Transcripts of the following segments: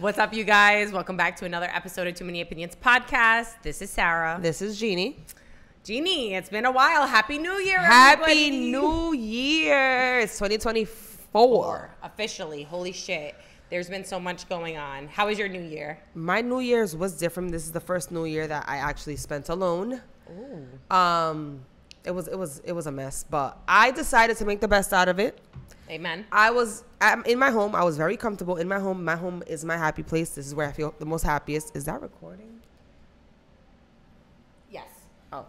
What's up, you guys? Welcome back to another episode of Too Many Opinions podcast. This is Sarah. This is Jeannie. Jeannie, it's been a while. Happy New Year, Happy everybody. New Year. It's 2024. Officially. Holy shit. There's been so much going on. How was your New Year? My New Year's was different. This is the first New Year that I actually spent alone. Ooh. It was a mess, but I decided to make the best out of it. Amen. I'm in my home. I was very comfortable in my home. My home is my happy place. This is where I feel the most happiest. Is that recording? Yes. Oh,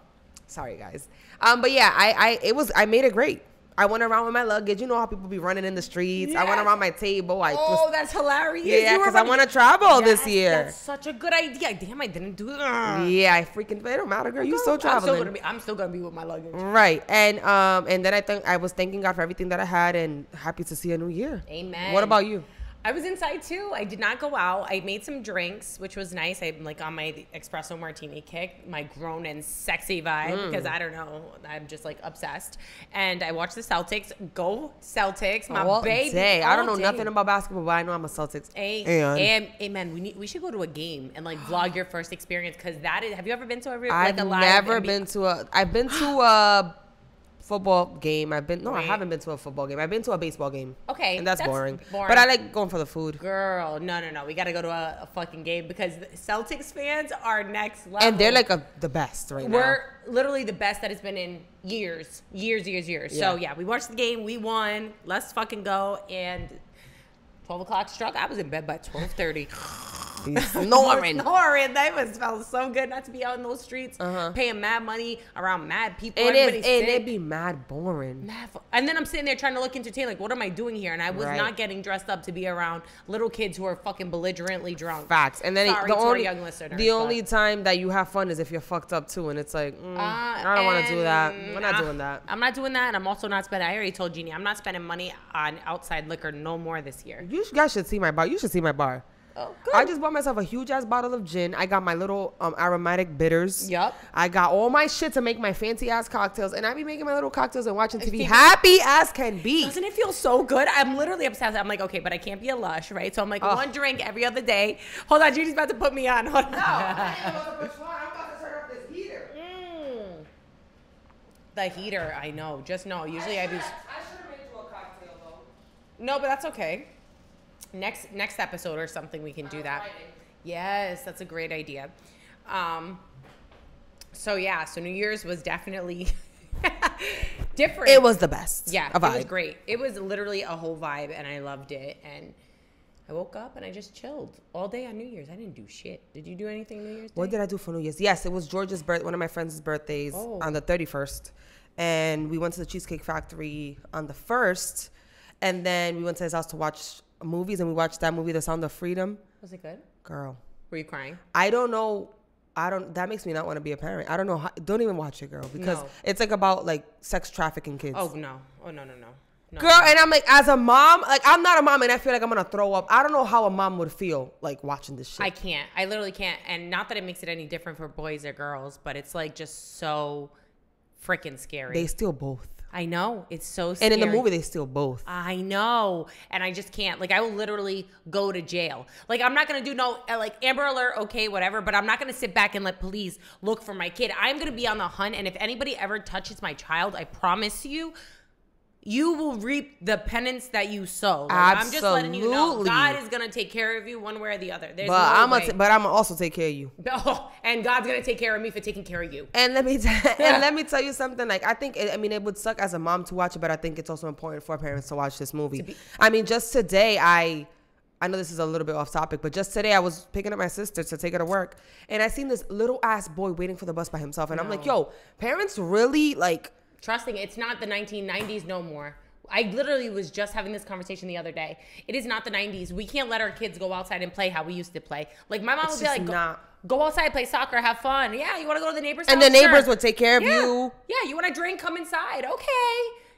sorry guys. But yeah, I made it great. I went around with my luggage. You know how people be running in the streets. Yes. I went around my table. That's hilarious. Yeah, because I want to travel this year. That's such a good idea. Damn, I didn't do that. Yeah, I freaking. It don't matter, girl. You still traveling. I'm still gonna be with my luggage. Right, and then I was thanking God for everything that I had, and happy to see a new year. Amen. What about you? I was inside too. I did not go out. I made some drinks, which was nice. I'm like on my espresso martini kick, my grown and sexy vibe, because I don't know, I'm just like obsessed. And I watched the Celtics. Go Celtics, my baby. I don't know nothing about basketball, but I know I'm a Celtics. Amen. We should go to a game and like vlog your first experience, because that is. Have you ever been to a live? I've never been to a. I've been to a football game. I haven't been to a football game. I've been to a baseball game. Okay. And that's boring. But I like going for the food. Girl, no. We got to go to a fucking game, because the Celtics fans are next level. And they're like the best right now. We're literally the best that it's been in years. Yeah. So yeah, we watched the game. We won. Let's fucking go. And 12 o'clock struck. I was in bed by 12:30. Snoring. That must felt so good not to be out in those streets, paying mad money around mad people. And it'd be mad boring. And then I'm sitting there trying to look entertained, like, what am I doing here? And I was not getting dressed up to be around little kids who are fucking belligerently drunk. Facts. And then Sorry to our young listeners, the only time that you have fun is if you're fucked up too, and it's like, I don't want to do that. We're not doing that. I'm not doing that, and I'm also not spending. I already told Jeannie, I'm not spending money on outside liquor no more this year. You guys should see my bar. You should see my bar. Oh, good. I just bought myself a huge ass bottle of gin. I got my little aromatic bitters. Yep. I got all my shit to make my fancy ass cocktails, and I be making my little cocktails and watching TV. Happy as can be. Doesn't it feel so good? I'm literally obsessed. I'm like, okay, but I can't be a lush, right? So I'm like, one drink every other day. Hold on, Judy's about to put me on. Hold on. No, I ain't about to push one. I'm about to turn up this heater. The heater, I know. Just know. Usually I do. I should have made you a cocktail though. No, but that's okay. Next episode or something, we can do that. Friday. Yes, that's a great idea. So New Year's was definitely different. It was the best. Yeah, it was great. It was literally a whole vibe, and I loved it. And I woke up and I just chilled all day on New Year's. I didn't do shit. Did you do anything New Year's Day? What did I do for New Year's? Yes, it was George's birthday, one of my friends' birthdays on the 31st. And we went to the Cheesecake Factory on the 1st. And then we went to his house to watch movies, and we watched that movie, The Sound of Freedom. Was it good? Girl. Were you crying? I don't know. That makes me not want to be a parent. I don't know. Don't even watch it, girl, because it's like about like sex trafficking kids. Oh, no. No. Girl, and I'm like, as a mom, like I'm not a mom, and I feel like I'm going to throw up. I don't know how a mom would feel like watching this shit. I can't. I literally can't. And not that it makes it any different for boys or girls, but it's like just so freaking scary. They steal both. I know. It's so scary. And in the movie, they steal both. I know. And I just can't. Like, I will literally go to jail. Like, I'm not going to do like, Amber Alert, okay, whatever. But I'm not going to sit back and let police look for my kid. I'm going to be on the hunt. And if anybody ever touches my child, I promise you, you will reap the penance that you sow. Like, I'm just letting you know. God is going to take care of you one way or the other. There's I'm going to also take care of you. And God's going to take care of me for taking care of you. And let me tell you something. Like, I think, it would suck as a mom to watch it, but I think it's also important for parents to watch this movie. Just today, I know this is a little bit off topic, but just today I was picking up my sister to take her to work, and I seen this little ass boy waiting for the bus by himself. And I'm like, yo, parents really like... Trusting, it's not the 1990s no more. I literally was just having this conversation the other day. It is not the 90s. We can't let our kids go outside and play how we used to play. Like, my mom would be like, go outside, play soccer, have fun. Yeah, you want to go to the neighbor's house? And the neighbors would take care of you. Yeah, you want to drink? Come inside. Okay.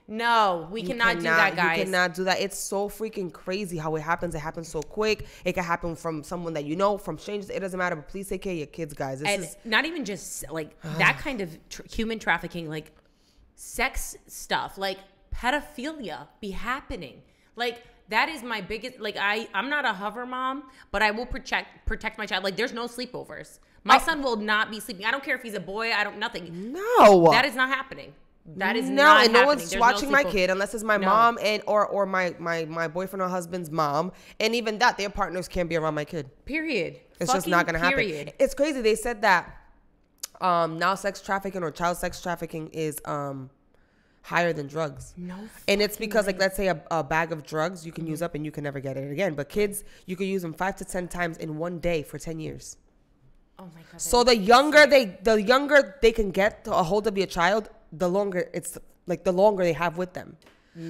No, we cannot do that, guys. You cannot do that. It's so freaking crazy how it happens. It happens so quick. It can happen from someone that you know, from strangers. It doesn't matter. But please take care of your kids, guys. Not even just, like, that kind of human trafficking, like, sex stuff, like pedophilia be happening. Like, that is my biggest, like, I'm not a hover mom, but I will protect my child. Like, there's no sleepovers. My son will not be sleeping. I don't care if he's a boy. Nothing. No. That is not happening. That is not happening. No one's There's watching no my kid unless it's my mom or my boyfriend or husband's mom. And even that, their partners can't be around my kid. Period. It's just not going to happen. It's crazy. They said that now sex trafficking or child sex trafficking is higher than drugs. No. And it's because, like, let's say a bag of drugs you can use up and you can never get it again. But kids, you can use them 5 to 10 times in one day for 10 years. Oh my God. So the younger they can get a hold of your child, the longer they have with them.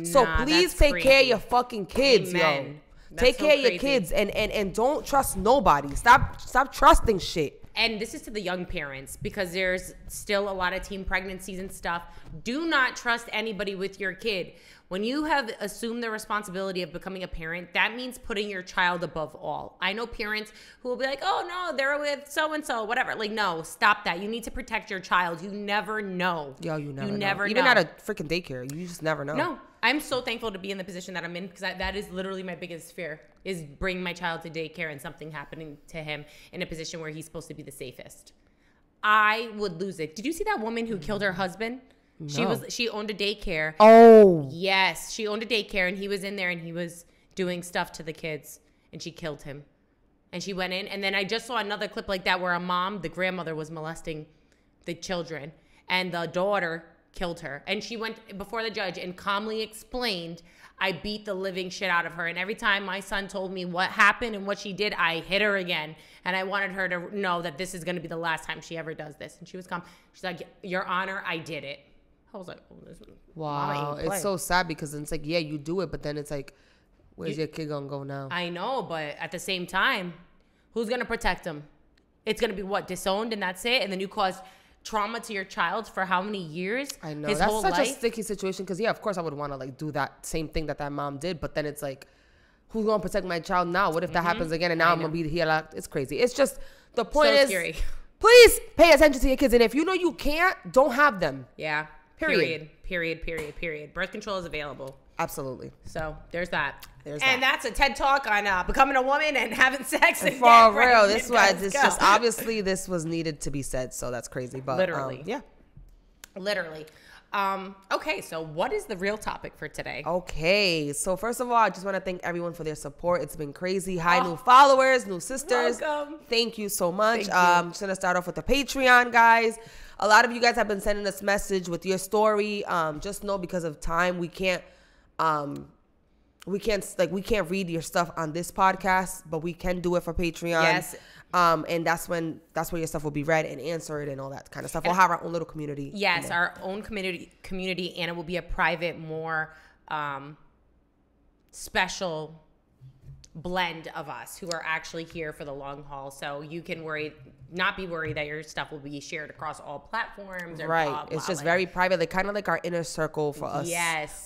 So please take care of your fucking kids, yo. Take care of your kids and don't trust nobody. Stop trusting shit. And this is to the young parents, because there's still a lot of teen pregnancies and stuff. Do not trust anybody with your kid. When you have assumed the responsibility of becoming a parent, that means putting your child above all. I know parents who will be like, oh, no, they're with so-and-so, whatever. Like, no, stop that. You need to protect your child. You never know. Yo, you never know. Even at a freaking daycare, you just never know. No, I'm so thankful to be in the position that I'm in, because that is literally my biggest fear, is bringing my child to daycare and something happening to him in a position where he's supposed to be the safest. I would lose it. Did you see that woman who killed her husband? No. She owned a daycare. Oh. Yes, she owned a daycare, and he was in there and he was doing stuff to the kids, and she killed him. And she went in, and then I just saw another clip like that where the grandmother was molesting the children, and the daughter killed her. And she went before the judge and calmly explained, I beat the living shit out of her. And every time my son told me what happened and what she did, I hit her again. And I wanted her to know that this is going to be the last time she ever does this. And she was calm. She's like, Your Honor, I did it. I was like, wow. It's so sad, because it's like, yeah, you do it, but then it's like, where's your kid going to go now? I know, but at the same time, who's going to protect him? It's going to be disowned, and that's it? And then you cause trauma to your child for how many years? I know. That's such a sticky situation, because, yeah, of course I would want to, like, do that same thing that mom did, but then it's like, who's going to protect my child now? What if that happens again, and now I'm going to be here? It's crazy. It's just, the point is, scary. Please pay attention to your kids, and if you know you can't, don't have them. Yeah. Period. Birth control is available. Absolutely. So there's that. That's a TED Talk on becoming a woman and having sex. And for real. This just obviously this was needed to be said. So that's crazy. But literally. Yeah. Literally. Okay, so what is the real topic for today? Okay, so first of all, I just want to thank everyone for their support. It's been crazy. New followers, new sisters. Welcome. Thank you so much. I'm just gonna start off with the Patreon, guys. A lot of you guys have been sending us message with your story. Just know, because of time, we can't read your stuff on this podcast, but we can do it for Patreon. Yes. And that's where your stuff will be read and answered and all that kind of stuff. We'll have our own little community. Yes, our own community, and it will be a private, more special blend of us who are actually here for the long haul. So you can not be worried that your stuff will be shared across all platforms. Or right. blah, blah, it's just very private. Like, kind of like our inner circle for us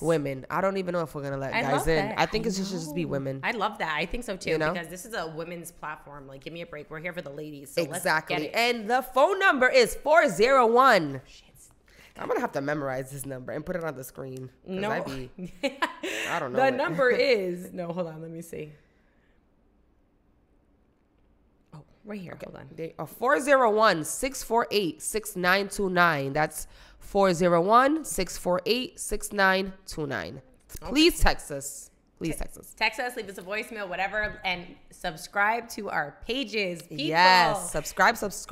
women. I don't even know if we're going to let guys in. I think it should just be women. I love that. I think so too, because this is a women's platform. Like, give me a break. We're here for the ladies. So exactly. Let's get it. And the phone number is 401. I'm going to have to memorize this number and put it on the screen. No. I don't know. The number is, hold on. Let me see. Right here. Okay. Hold on. They are 401-648-6929. That's 401-648-6929. Please text us. Text us, leave us a voicemail, whatever, and subscribe to our pages. People. Yes. Subscribe. Let's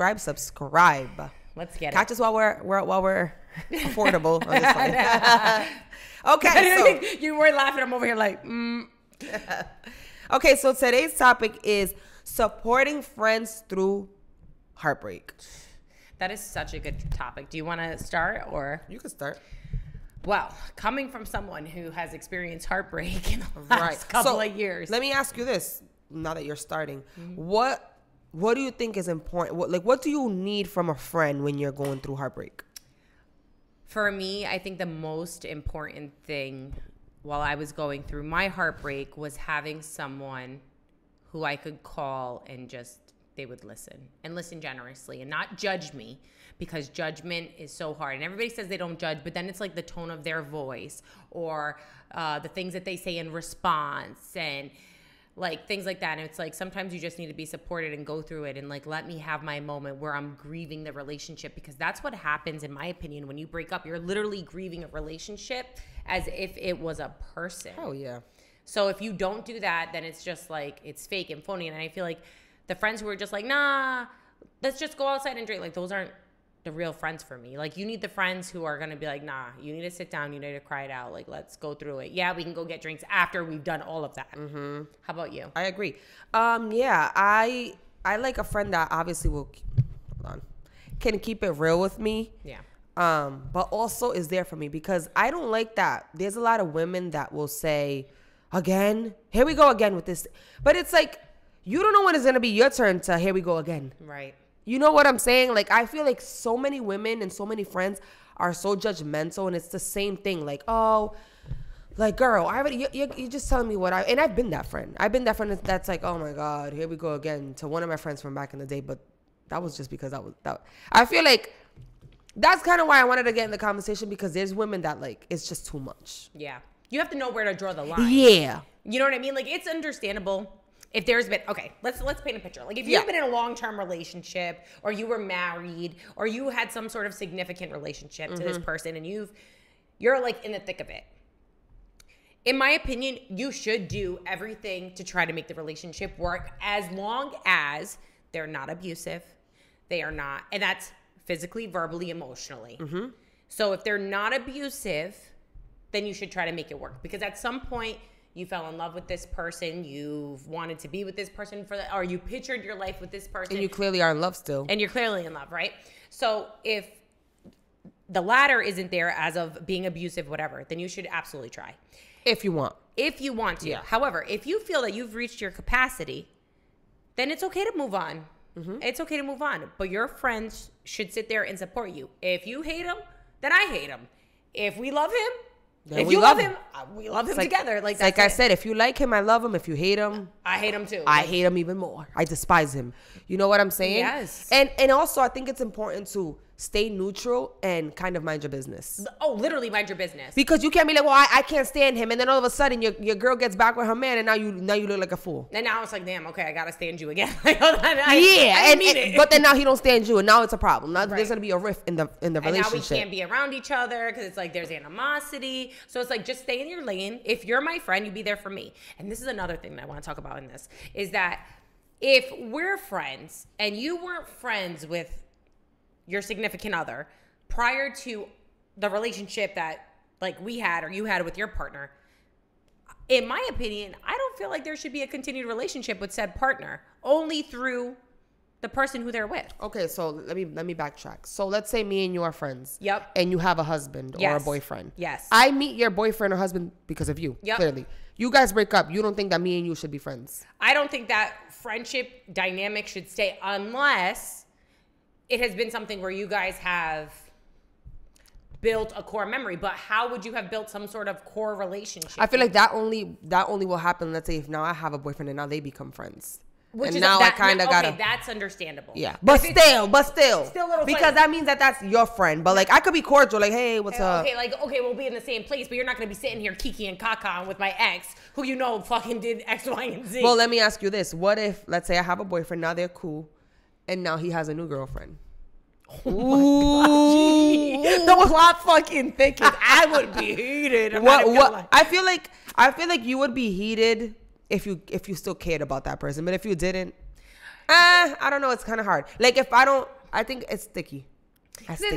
get it. Catch us while we're affordable on this one. Okay. So you were laughing. I'm over here like, Okay, so today's topic is supporting friends through heartbreak. That is such a good topic. Do you want to start, or? You can start. Well, coming from someone who has experienced heartbreak in the last couple of years. Let me ask you this, now that you're starting. Mm-hmm. What do you think is important? What do you need from a friend when you're going through heartbreak? For me, I think the most important thing while I was going through my heartbreak was having someone who I could call and just they would listen and listen generously and not judge me, because judgment is so hard. And everybody says they don't judge, but then it's like the tone of their voice or the things that they say in response and like things like that. And it's like sometimes you just need to be supported and go through it and like let me have my moment where I'm grieving the relationship, because that's what happens, in my opinion, when you break up. You're literally grieving a relationship as if it was a person. Oh, yeah. So if you don't do that, then it's just like it's fake and phony. And I feel like the friends who are just like, nah, let's just go outside and drink, like those aren't the real friends for me. Like you need the friends who are going to be like, nah, you need to sit down, you need to cry it out, like let's go through it. Yeah, we can go get drinks after we've done all of that. Mm-hmm. How about you? I agree. Yeah, I like a friend that obviously can keep it real with me. Yeah. But also is there for me, because I don't like that. There's a lot of women that will say, again, here we go again with this. But it's like, you don't know when it's going to be your turn to here we go again. Right. You know what I'm saying? Like, I feel like so many women and so many friends are so judgmental, and it's the same thing. Like, oh, like, girl, you're just telling me and I've been that friend. I've been that friend that's like, oh my God, here we go again, to one of my friends from back in the day. But that was just because I feel like that's kind of why I wanted to get in the conversation, because there's women that like, it's just too much. Yeah. You have to know where to draw the line. Yeah. You know what I mean? Like, it's understandable if there's been, okay, let's paint a picture. Like, if you've been in a long-term relationship, or you were married, or you had some sort of significant relationship to this person, and you're like in the thick of it. In my opinion, you should do everything to try to make the relationship work, as long as they're not abusive. They are not, and that's physically, verbally, emotionally. Mm-hmm. So if they're not abusive, then you should try to make it work, because at some point you fell in love with this person, you've wanted to be with this person or you pictured your life with this person. And you clearly are in love still. And you're clearly in love, right? So if the latter isn't there as of being abusive, whatever, then you should absolutely try. If you want. If you want to. Yeah. However, if you feel that you've reached your capacity, then it's okay to move on. Mm-hmm. It's okay to move on. But your friends should sit there and support you. If you hate him, then I hate him. If we love him, if you love him, we love him together. Like I said, if you like him, I love him. If you hate him, I hate him too. I hate him even more. I despise him. You know what I'm saying? Yes. And also, I think it's important to stay neutral and kind of mind your business. Oh, literally mind your business. Because you can't be like, well, I can't stand him, and then all of a sudden your girl gets back with her man, and now you look like a fool. And now it's like, damn, okay, I gotta stand you again. But then now he don't stand you, and now it's a problem. Now there's gonna be a rift in the relationship. And now we can't be around each other because it's like there's animosity. So it's like, just stay in your lane. If you're my friend, you be there for me. And this is another thing that I want to talk about in this, is that if we're friends and you weren't friends with your significant other prior to the relationship that like we had or you had with your partner, in my opinion, I don't feel like there should be a continued relationship with said partner, only through the person who they're with. Okay, so let me backtrack. So let's say me and you are friends. Yep. And you have a husband or a boyfriend. Yes. I meet your boyfriend or husband because of you. Yep. Clearly. You guys break up. You don't think that me and you should be friends? I don't think that friendship dynamic should stay unless it has been something where you guys have built a core memory. But how would you have built some sort of core relationship? I feel like that only will happen, let's say, if now I have a boyfriend and now they become friends. Which and is now that, I kind of got okay, that's understandable. Yeah, but still, little because that means that's your friend. But like, I could be cordial, like, hey, what's up? Okay, we'll be in the same place, but you're not gonna be sitting here kiki and kaka with my ex, who you know fucking did X, Y, and Z. Well, let me ask you this: what if, let's say, I have a boyfriend, now they're cool, and now he has a new girlfriend? Ooh, the plot fucking thickens. I would be heated. I feel like you would be heated if you still cared about that person, but if you didn't, I don't know. It's kind of hard. Like I think it's sticky. I feel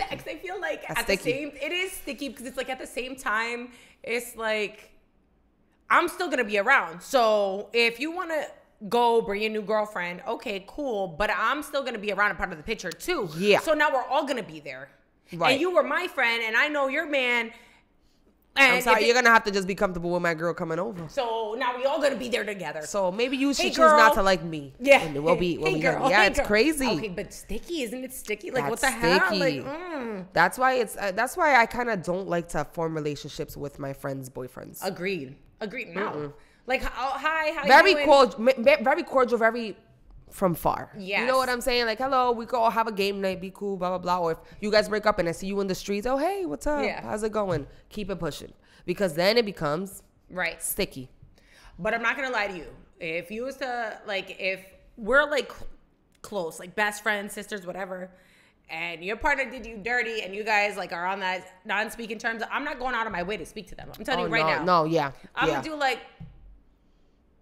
like it is sticky because it's like at the same time, it's like I'm still gonna be around. So if you want to go bring a new girlfriend, okay, cool, but I'm still gonna be around a part of the picture too. Yeah. So now we're all gonna be there. Right. And you were my friend, and I know your man. And I'm sorry, you're gonna have to just be comfortable with my girl coming over. So now we all gonna be there together. So maybe you should choose not to like me. Yeah. And we'll be yeah, it's crazy. Okay, but sticky, isn't it sticky? Like, what the sticky. hell? Like, That's why I kind of don't like to form relationships with my friends' boyfriends. Agreed. No. Like, hi, how very you doing? cordial, very cordial, very from far. Yes. You know what I'm saying? Like, hello, we go have a game night, be cool, blah, blah, blah. Or if you guys break up and I see you in the streets, oh, hey, what's up? Yeah. How's it going? Keep it pushing. Because then it becomes sticky. But I'm not going to lie to you. If you was to, like, if we're, like, close, like best friends, sisters, whatever, and your partner did you dirty and you guys, like, are on that non-speaking terms, I'm not going out of my way to speak to them. I'm telling you right now. No, yeah. I'm going to do, like...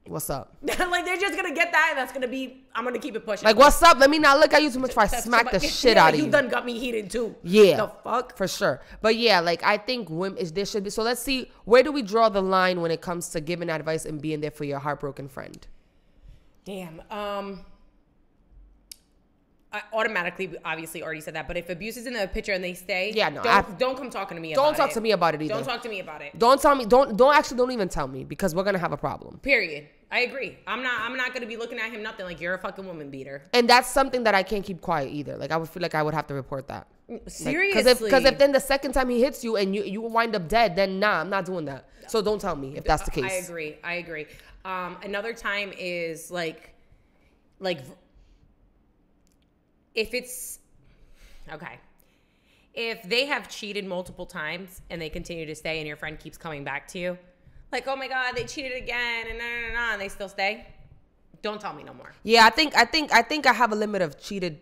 What's up? Like, they're just going to get that, and that's going to be, I'm going to keep it pushing. Like, what's up? Let me not look at you too much before I smack the shit out of you. You done got me heated, too. Yeah. The fuck? For sure. But, yeah, like, I think there should be... So, let's see. Where do we draw the line when it comes to giving advice and being there for your heartbroken friend? Damn. I automatically, obviously, already said that. But if abuse is in the picture and they stay, don't come talking to me about it. Don't talk to me about it either. Don't talk to me about it. Don't tell me. Don't even tell me, because we're gonna have a problem. Period. I agree. I'm not gonna be looking at him nothing like you're a fucking woman beater. And that's something that I can't keep quiet either. Like, I would feel like I would have to report that. Seriously. Because if then the second time he hits you and you wind up dead, then nah, I'm not doing that. So don't tell me if that's the case. I agree. Another time is like if it's okay. If they have cheated multiple times and they continue to stay and your friend keeps coming back to you, like, oh my God, they cheated again and they still stay, don't tell me no more. Yeah, I think I have a limit of cheated.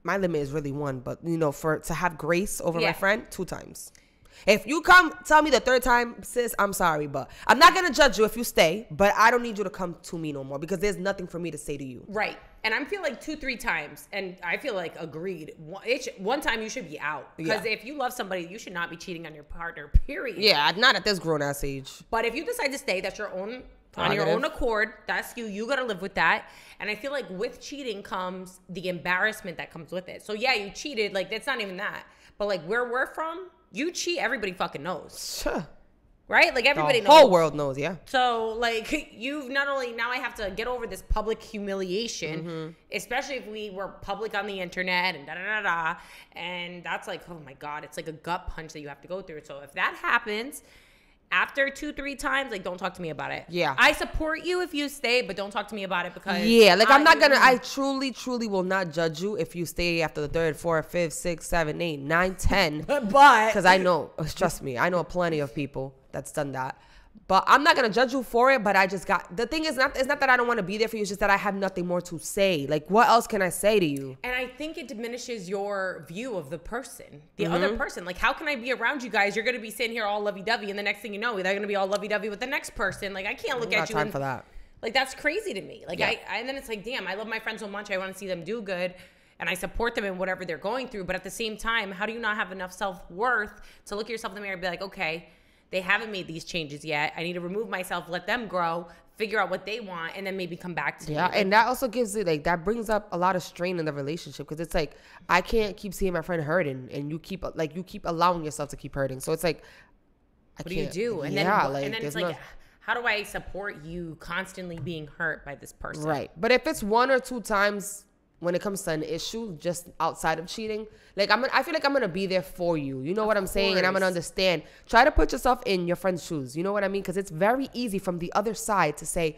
My limit is really 1, but you know, to have grace over my friend, 2 times. If you come tell me the 3rd time, sis, I'm sorry, but I'm not going to judge you if you stay, but I don't need you to come to me no more, because there's nothing for me to say to you. Right. And I feel like 2-3 times, and I feel like agreed. One time you should be out. Because if you love somebody, you should not be cheating on your partner, period. Yeah, not at this grown-ass age. But if you decide to stay, that's your own, on your own accord. That's you. You got to live with that. And I feel like with cheating comes the embarrassment that comes with it. So yeah, you cheated. Like, that's not even that. But like where we're from, you cheat, everybody fucking knows. Sure. Right? Like, everybody knows. The whole world knows, yeah. So, like, you've not only, now I have to get over this public humiliation, especially if we were public on the internet and da-da-da-da. And that's like, oh my God, it's like a gut punch that you have to go through. So if that happens, after 2-3 times, like, don't talk to me about it. Yeah. I support you if you stay, but don't talk to me about it because... Yeah, like, I'm not gonna... I truly will not judge you if you stay after the 3rd, 4th, 5th, 6th, 7th, 8th, 9th, 10th. But... Because I know, trust me, I know plenty of people that's done that. But I'm not going to judge you for it, but I just got... The thing is, it's not that I don't want to be there for you. It's just that I have nothing more to say. Like, what else can I say to you? And I think it diminishes your view of the person, the other person. Like, how can I be around you guys? You're going to be sitting here all lovey-dovey, and the next thing you know, they're going to be all lovey-dovey with the next person. Like, I can't look at you. Time for that. Like, that's crazy to me. Like, and then it's like, damn, I love my friends so much. I want to see them do good. And I support them in whatever they're going through. But at the same time, how do you not have enough self-worth to look yourself in the mirror and be like, okay, they haven't made these changes yet. I need to remove myself, let them grow, figure out what they want, and then maybe come back to me. Yeah, and that also gives it, like, that brings up a lot of strain in the relationship, because it's like, I can't keep seeing my friend hurting, and you keep allowing yourself to keep hurting. So it's like, what do you do? And then it's like, how do I support you constantly being hurt by this person? Right. But if it's 1 or 2 times when it comes to an issue just outside of cheating, like, I feel like I'm gonna be there for you. You know what I'm saying? And I'm gonna understand. Try to put yourself in your friend's shoes. You know what I mean? Because it's very easy from the other side to say,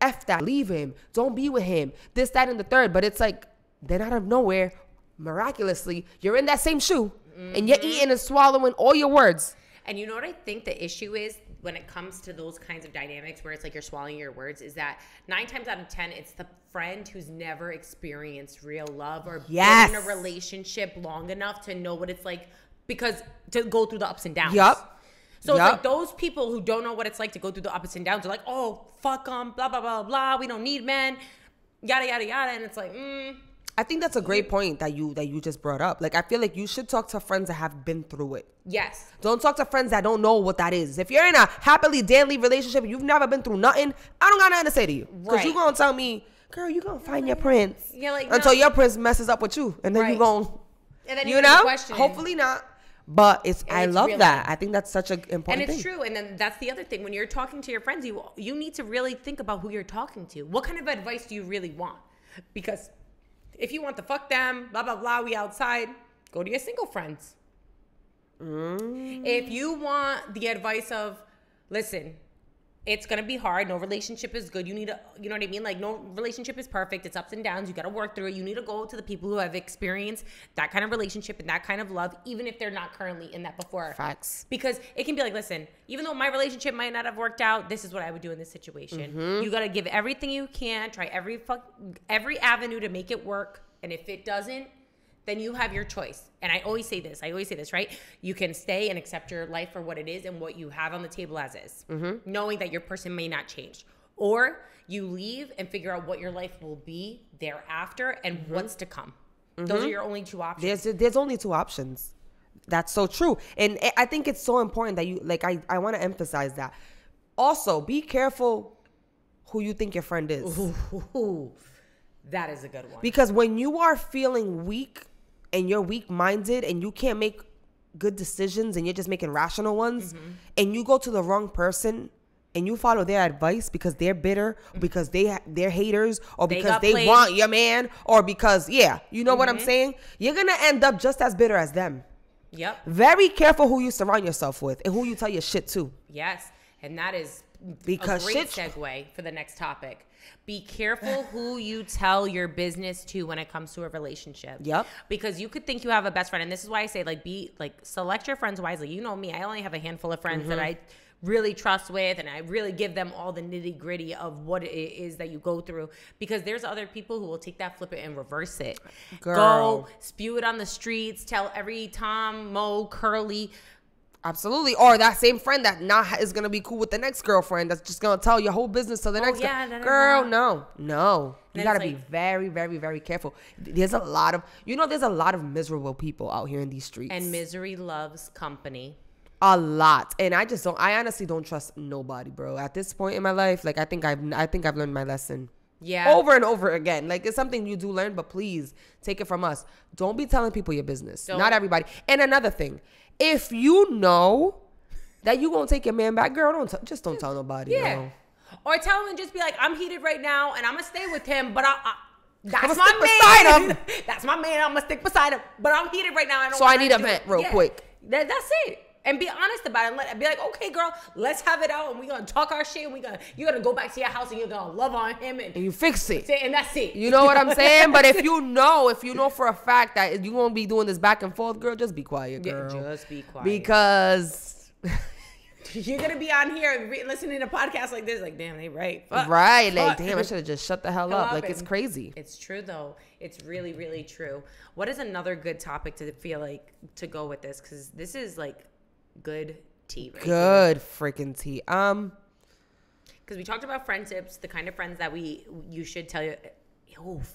F that, leave him, don't be with him, this, that, and the third. But it's like, then out of nowhere, miraculously, you're in that same shoe, and you're eating and swallowing all your words. And you know what I think the issue is when it comes to those kinds of dynamics where it's like you're swallowing your words, is that 9 times out of 10, it's the friend who's never experienced real love or been in a relationship long enough to know what it's like, because to go through the ups and downs. So it's like those people who don't know what it's like to go through the ups and downs are like, oh, fuck them, blah, blah, blah, blah. We don't need men, yada, yada, yada. And it's like, I think that's a great point that you just brought up. Like, I feel like you should talk to friends that have been through it. Yes. Don't talk to friends that don't know what that is. If you're in a happily daily relationship and you've never been through nothing, I don't got nothing to say to you. Because you're going to tell me, girl, you're going to find your prince. Yeah, like, until your prince messes up with you. And then you're going, you know, hopefully not. But I love that. I think that's such an important thing. And it's true. And then that's the other thing. When you're talking to your friends, you need to really think about who you're talking to. What kind of advice do you really want? Because if you want to fuck them, blah, blah, blah, we outside, go to your single friends. If you want the advice of, listen, it's going to be hard. No relationship is good. You need to, you know what I mean? Like, no relationship is perfect. It's ups and downs. You got to work through it. You need to go to the people who have experienced that kind of relationship and that kind of love, even if they're not currently in that before. Facts. Because it can be like, listen, even though my relationship might not have worked out, this is what I would do in this situation. Mm-hmm. You got to give everything you can, try every avenue to make it work. And if it doesn't, then you have your choice. And I always say this, right? You can stay and accept your life for what it is and what you have on the table as is, knowing that your person may not change. Or you leave and figure out what your life will be thereafter and what's to come. Those are your only two options. There's only two options. That's so true. And I think it's so important that you, like, I want to emphasize that. Also, be careful who you think your friend is. Ooh, that is a good one. Because when you are feeling weak and you're weak-minded and you can't make good decisions and you're just making rational ones, and you go to the wrong person and you follow their advice because they're bitter, because they're haters, or because they want your man, or because, you know what I'm saying? You're going to end up just as bitter as them. Yep. Very careful who you surround yourself with and who you tell your shit to. Yes. And that is because a great segue for the next topic. Be careful who you tell your business to when it comes to a relationship. Yep. Because you could think you have a best friend. And this is why I say, select your friends wisely. You know me. I only have a handful of friends that I really trust with, and I really give them all the nitty gritty of what it is that you go through, because there's other people who will take that, flip it, and reverse it. Girl. Go spew it on the streets, tell every Tom, Mo, Curly. Absolutely. Or that same friend that now is going to be cool with the next girlfriend that's just going to tell your whole business to the next girl. No. You got to be very, very, very careful. There's a lot of miserable people out here in these streets. And misery loves company. A lot. And I honestly don't trust nobody, bro. At this point in my life, like, I think I've learned my lesson. Yeah. Over and over again. Like, it's something you do learn, but please take it from us. Don't be telling people your business. Not everybody. And another thing, if you know that you won't take your man back, girl, don't tell nobody. Yeah. No. Or tell him and just be like, I'm heated right now and I'm going to stay with him, but that's my man. That's my man. I'm going to stick beside him, but I'm heated right now. I need a vent real quick. That's it. And be honest about it. Be like, okay, girl, let's have it out, and we're going to talk our shit, and you're going to go back to your house, and you're going to love on him. And you fix it. And that's it. You know what I'm saying? But if you know for a fact that you won't be doing this back and forth, girl, just be quiet, girl. Yeah, just be quiet. Because you're going to be on here listening to podcasts like this, like, damn, they right. Fuck. Right. Like, damn, I should have just shut the hell up. Like, it's crazy. It's true, though. It's really, really true. What is another good topic to go with this? Because this is, like, good tea. Right? Good freaking tea. Because we talked about friendships, the kind of friends that you should tell your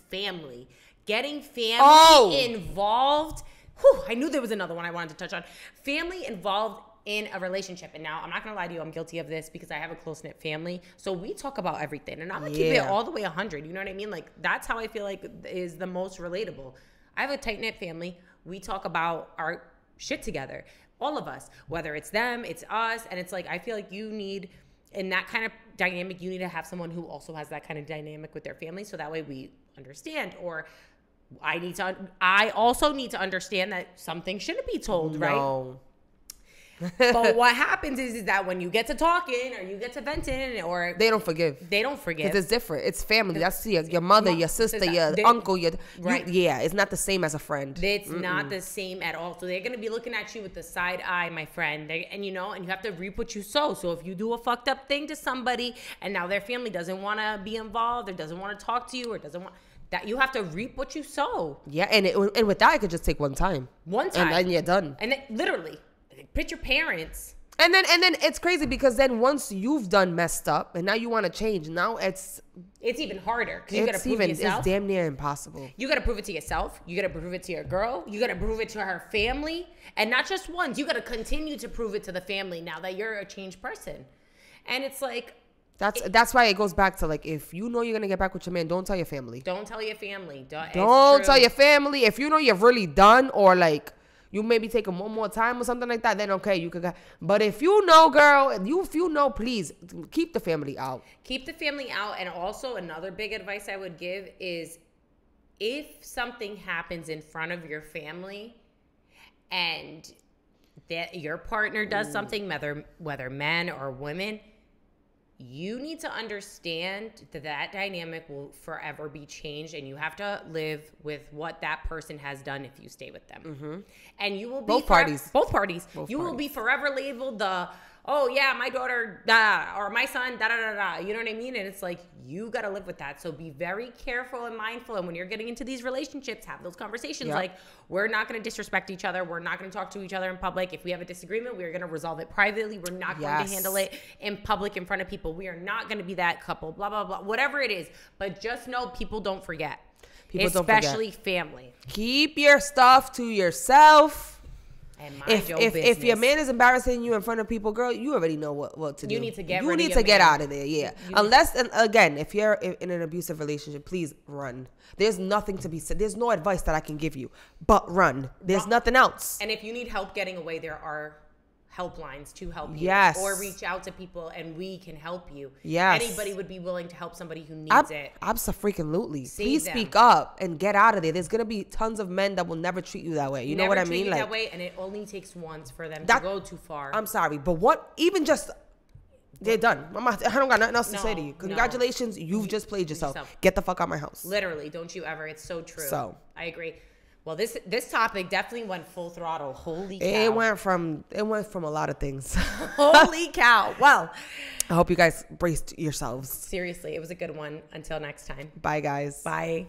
family. Getting family involved. Whew, I knew there was another one I wanted to touch on. Family involved in a relationship. And now, I'm not going to lie to you, I'm guilty of this because I have a close-knit family. So we talk about everything. And I'm going to keep it all the way 100. You know what I mean? Like, that's how I feel like is the most relatable. I have a tight-knit family. We talk about our shit together. All of us, whether it's them, it's us. And it's like, I feel like you need, in that kind of dynamic, you need to have someone who also has that kind of dynamic with their family. So that way we understand. Or I also need to understand that something shouldn't be told, right? But what happens is that when you get to talking or you get to venting, or they don't forgive. Because it's different. It's family. That's your mother, your sister, your uncle, it's not the same as a friend. It's not the same at all. So they're gonna be looking at you with the side eye, my friend. And you have to reap what you sow. So if you do a fucked up thing to somebody and now their family doesn't want to be involved or doesn't want to talk to you or doesn't want that, you have to reap what you sow. Yeah, and with that, it could just take one time. And then you're done. And literally. Picture parents. And then it's crazy because then once you've done messed up and now you want to change, now it's even harder because you got to prove it yourself. It's damn near impossible. You got to prove it to yourself. You got to prove it to your girl. You got to prove it to her family, and not just once. You got to continue to prove it to the family now that you're a changed person. And it's like that's why it goes back to, like, if you know you're gonna get back with your man, don't tell your family. Don't tell your family. Don't tell your family. If you know you're really done, or like you maybe take them one more time or something like that, then okay, you could. But if you know, girl, if you know, please keep the family out. Keep the family out. And also another big advice I would give is, if something happens in front of your family and that your partner does something, whether men or women, you need to understand that that dynamic will forever be changed, and you have to live with what that person has done if you stay with them. Mm-hmm. And you will be both parties. You will be forever labeled the, oh yeah, my daughter, da, or my son, da da da da. You know what I mean? And it's like, you got to live with that. So be very careful and mindful. And when you're getting into these relationships, have those conversations. Like, we're not going to disrespect each other. We're not going to talk to each other in public. If we have a disagreement, we're going to resolve it privately. We're not going to handle it in public in front of people. We are not going to be that couple, blah, blah, blah, whatever it is. But just know people don't forget. Especially family. Keep your stuff to yourself. And if your man is embarrassing you in front of people, girl, you already know what to do. You need to get out of there. Yeah. Unless, and again, if you're in an abusive relationship, please run. There's nothing to be said. There's no advice that I can give you, but run. There's nothing else. And if you need help getting away, there are helplines to help you. Yes. Or reach out to people and we can help you. Yes. Anybody would be willing to help somebody who needs it. Absolutely. Please speak up and get out of there. There's going to be tons of men that will never treat you that way. You know what I mean? That way, and it only takes once for them to go too far. I'm sorry, but they're done. I don't got nothing else to say to you. Congratulations. You've just played yourself. Get the fuck out of my house. Literally. Don't you ever. It's so true. So I agree. Well, this topic definitely went full throttle. Holy cow. It went from a lot of things. Holy cow. Well, I hope you guys braced yourselves. Seriously, it was a good one. Until next time. Bye, guys. Bye.